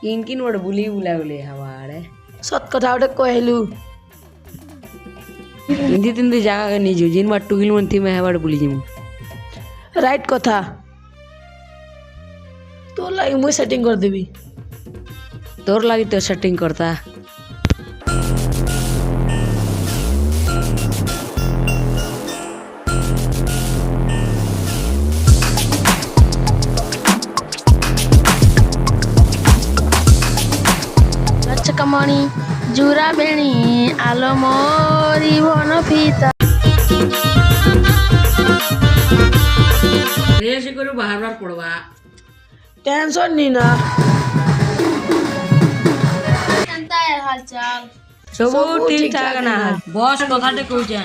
কিন বড় বুলি বুলা হাওয়াড়ে সত কথা ওটা কহিলু তিনটি জায়গা নিজু জিন বার টুকিল মন্থি মে হাওয়াড় বুলি জিমু রাইট কথা তো লাগি মুই সেটিং করে দেবি তোর লাগি তো সেটিং করতা কামানি জুরা বেণী আলো মরি বন ফিতা রেস করে বাহার পড়বা টেনশন নি না কেনতা হালচাল সবু ঠিক ঠাক না বস কথাতে কইছে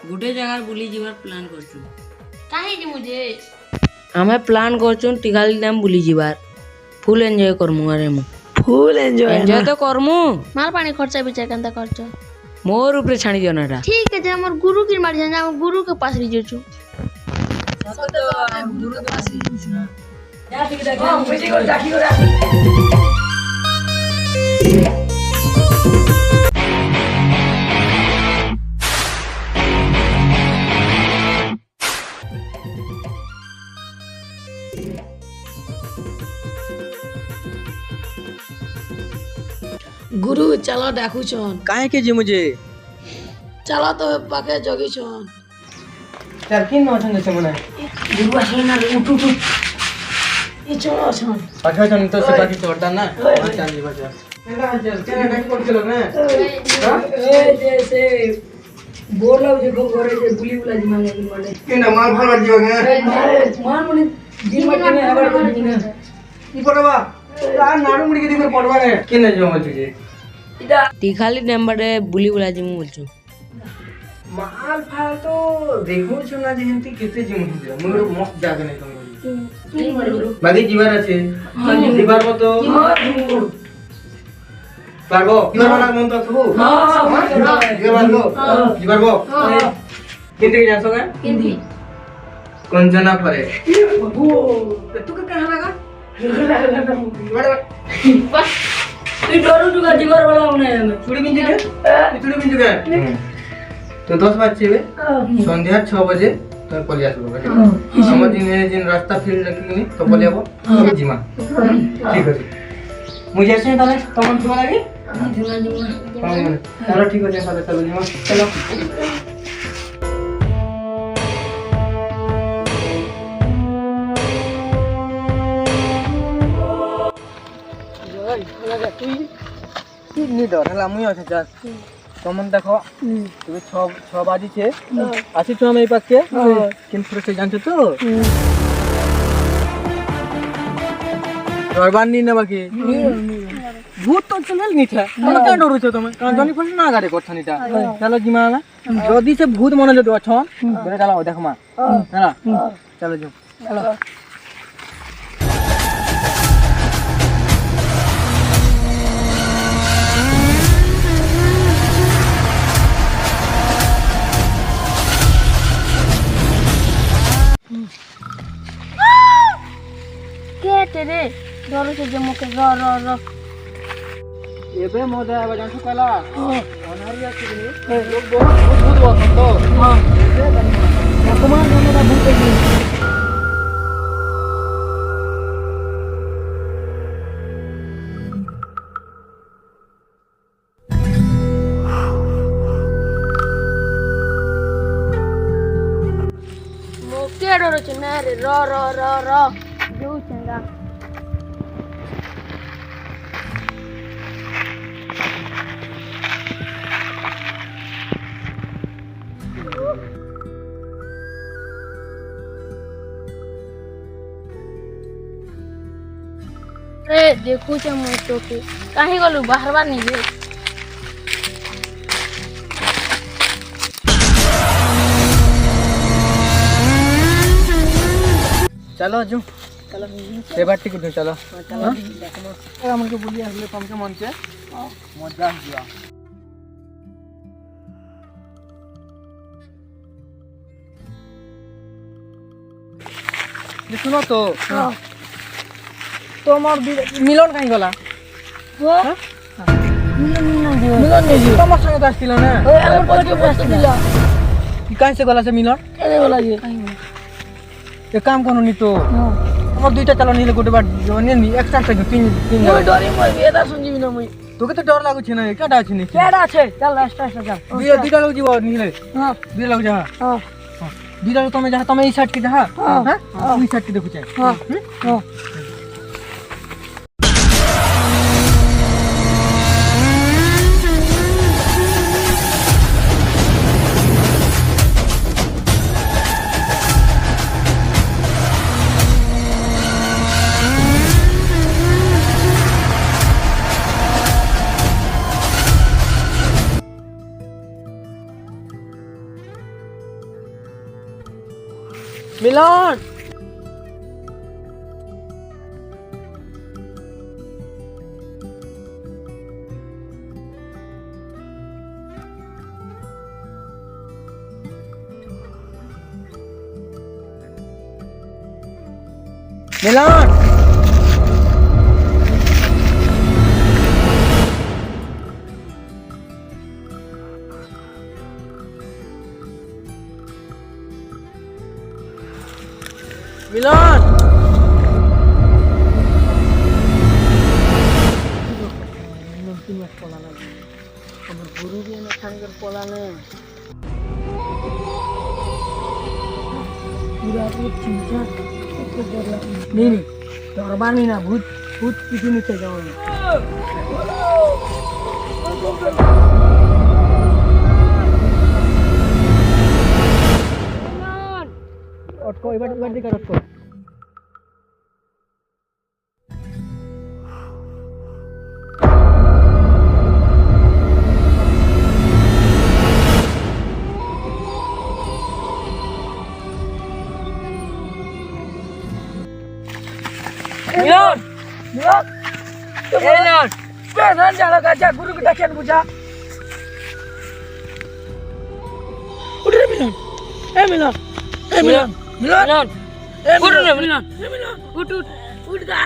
গুটে জায়গার বুলি যাবার প্ল্যান করছু কাহে যে মুঝে আমি প্ল্যান করছু টিকালি নাম বুলি যাবার ফুল এনজয় করমু আরে মু ফুল এনজয় তো করমু মাল পানি খরচা বিচার কেনতা করছ মোর উপরে ছাড়ি দিও না এটা ঠিক আছে আমার গুরু কি মারি জানা আমার গুরু के पास रिजोचू গুরু চলো ডাকুছন काहे के जी मुझे চলো তো পাকে জগিছন यार किन नछन जैसे मने গুরু আসলে না উঠু উঠু এই চলো ছন पाखा जन तो से बाकी छोड़ता ना अच्छा जी बचा केना चल केना नहीं पड़ के लोग ना ए जैसे बोलो जे को करे जे बुली बुला जी मांगे माने केना माल फल बाजी होगे मान मने दिन में आवर को दिन की पड़वा आ नाडू मुड़ी के दिन पड़वा ने केना जो बोल तुझे इदा টিকালি নাম্বারে বুলি বুলা জিমু বলছু माल फाल तो देखो छना जेहंती केते जी मुझे मोर मस्त जागे नहीं तुम बाकी जीवार আছে जीवार মতো পারবো জীবার বানা মন তো খাবো জীবার পারবো জীবার পারবো কিনতে যাচ্ছ কেন हिंदी कंचना परे बाबू तू का कहां लगा तू डरू टुका जीवर वाला होने चूड़ी बिंजू के चूड़ी बिंजू के तो 10 बजे बे संध्या 6 बजे तो पलिया शुरू कर हम जिन रास्ता फील्ड रखनी तो पलियाबो जिमा ठीक है मुझे ऐसे ताले तमन सुना लगे चलो ठीक है चलो चलो जिमा चलो তুই নি ডর হলা মুই আছে যা তমন দেখো তুমি 6 বাজিছে আসিছো আমি এই পাশে কিন্তু সে জানছো তো ডরবার নি না বাকি ভূত তো চলে নিছা তোমরা কেন ডরুছো তুমি কারণ জনি ফল না গাড়ি করছ নিটা চলো জিমা যদি সে ভূত মনে যদি অছ ধরে চালাও দেখো মা চলো চলো যাও চলো के तेरे डरो से जमो के रो रो रो एबे मजा आबे जानछु कला अनारी अछि लोग बहुत भूत बसन तो हां वर्तमान जनता भूत की मोके डरो छ ना रे रो रो रो रो जो चंगा रे देखू छ मु तो के काहे गलु बाहरवा नहीं रे चलो जो चलो ए बाटी को चलो हां हमन के बुली आले पम के मन से मजा दिया सुनो तो তোমার মিলন কাই গলা মিলন নেই তোমার সঙ্গে তো আসছিল না ওই আমার পয়সা বসতে দিলা কাইসে গলা সে মিলন কেন বলা যে এক কাম করো নি তো আমার দুইটা চালা নিলে গোটে বার নিয়ে নি এক্সট্রা থেকে তিন তিন মই ডরি মই বিয়েটা শুনজিবি না মই তোকে তো ডর লাগুছে না কেডা আছে নি কেডা আছে চল রাস্তা রাস্তা চল দুইটা লোক যাব নিলে হ্যাঁ দুইটা লোক যা হ্যাঁ দুইটা লোক তুমি যা তুমি এই সাইড কে যা হ্যাঁ ওই সাইড কে দেখুছে হ্যাঁ হ্যাঁ মিলন মিলন মিলন गुरु भी ना खाने कर पोला ने पूरा भूत चिंचा तो बोला नहीं दरबार में ना भूत भूत किसी नहीं चाहिए अटको इबार इबार दिखा अटको मिलन मिलन मिलन बेनन जाला का जा गुरु का क्या बुझा उठ रे मिलन ए मिलन ए मिलन मिलन उठ रे मिलन ए मिलन उठ उठ उठ जा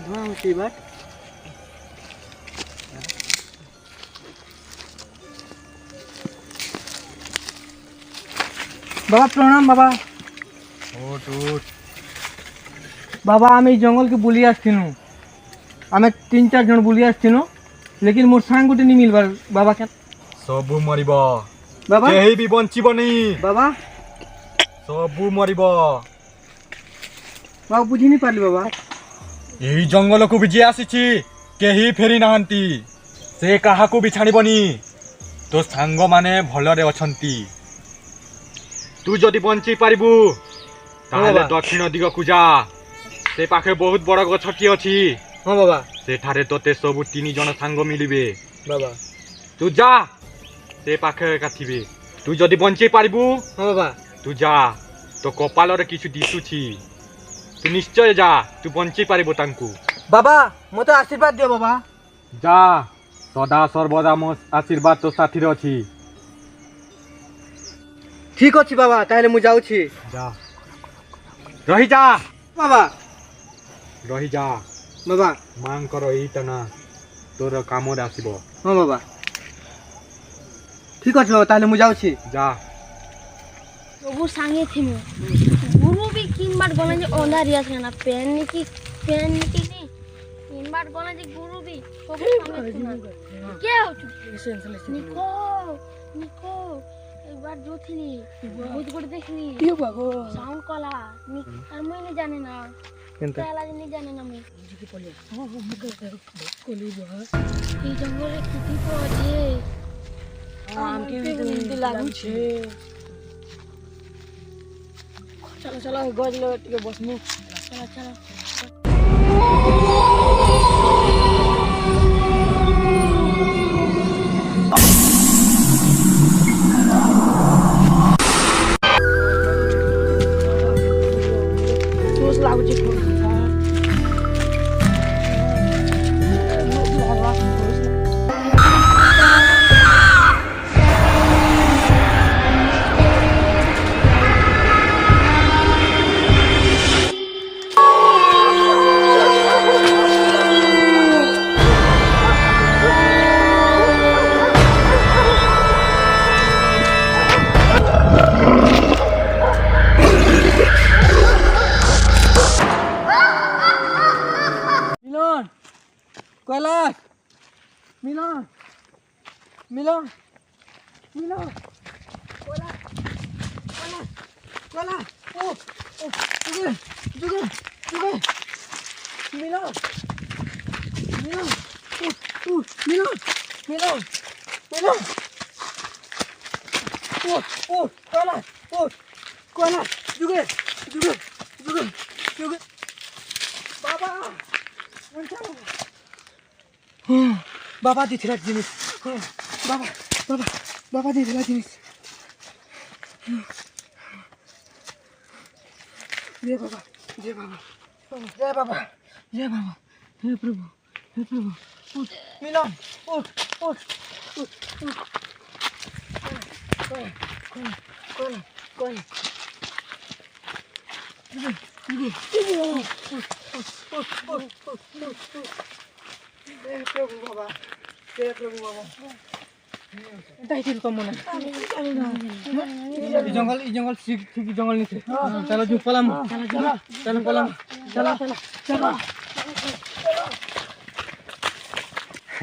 धुआं होती बात बाबा प्रणाम बाबा बाबा आम जंगल के बुली आसनु आम 3-4 जन बुली आसनु लेकिन मोर सांग गोटे नहीं मिलबार बाबा क्या सबू मरिबा बाबा केही भी बंचिबनी बाबा सबू मरिबा बाबा बुझी नहीं पारली बाबा यही जंगल को भी जी आसी केही फेरी नाहंती से कहा को भी छाड़बनी तो सांग माने भलरे अछंती तू जदि बंची पारिबू ताहले दक्षिण दिग को जा से पाखे बहुत बड़ गछटी अछि हाँ बाबा सेठारे तोते सबु 3 जन सांग मिलिबे बाबा तू जा से पाखे काथिबे तू जदि बंची पारिबू हाँ बाबा तू जा तो कपाल रे किछु दिसुछि तू निश्चय जा तू बंची पारिबो तांकू बाबा मते आशीर्वाद दियो बाबा जा सदा सर्वदा मो आशीर्वाद तो साथी रे अछि ठीक अछि बाबा ताहले मु जाउ छी जा रही जा बाबा रही जा बाबा मांग करो ई तना तोर काम रे आसीबो हाँ बाबा ঠিক আছে বাবা তাহলে ମୁଁ ଯାଉଛି যা ସବୁ ସାଙ୍ଗେ ଥିମୁ ଗୁରୁ ବି କିମ୍ବାର ଗଲା ଯେ ଅନ୍ଧାରିଆ ସେନା ପେନ୍ କି କିମ୍ବାର ଗଲା ଯେ ଗୁରୁ ବି ସବୁ ସାଙ୍ଗେ ଥିମୁ କେ ହଉଛୁ ନିକୋ একবার જોଥିଲି ବହୁତ ଗୋଟେ ଦେଖିଲି ସାଉଣ୍ଡ କଲା আর ମୁଇଁ ନି ଜାନେ ନା ତାଲା ନି ଜାନେ ନା ମୁଇଁ এই জঙ্গলে কিতি পড়ে ଆମକେ ବି ଏମିତି ଲାଗୁଛି চলো চলো গজলো ଟିକେ বসমু চলো চলো জোস লাগুছে খুব মিলন কৈলাশ মিলন মিলন মিলন কৈলাশ কৈলাশ কৈলাশ ও জুগে জুগে জুগে মিলন মিলন মিলন মিলন মিলন ও কৈলাশ কৈলাশ জুগে জুগে জুগে জুগে বাবা বাবা দিছিলা জিনিস বাবা বাবা বাবা দিছিলা জিনিস জয় বাবা জয় বাবা জয় বাবা জয় বাবা হে প্রভু উঠ মিলন উঠ উঠ উঠ উঠ কই কই জয় প্রভু বাবা জয় প্রভু বাবা এটা কি তো মনে এই জঙ্গল ঠিক জঙ্গল নিছে চলো জু পলাম চলো পলাম চলো চলো চলো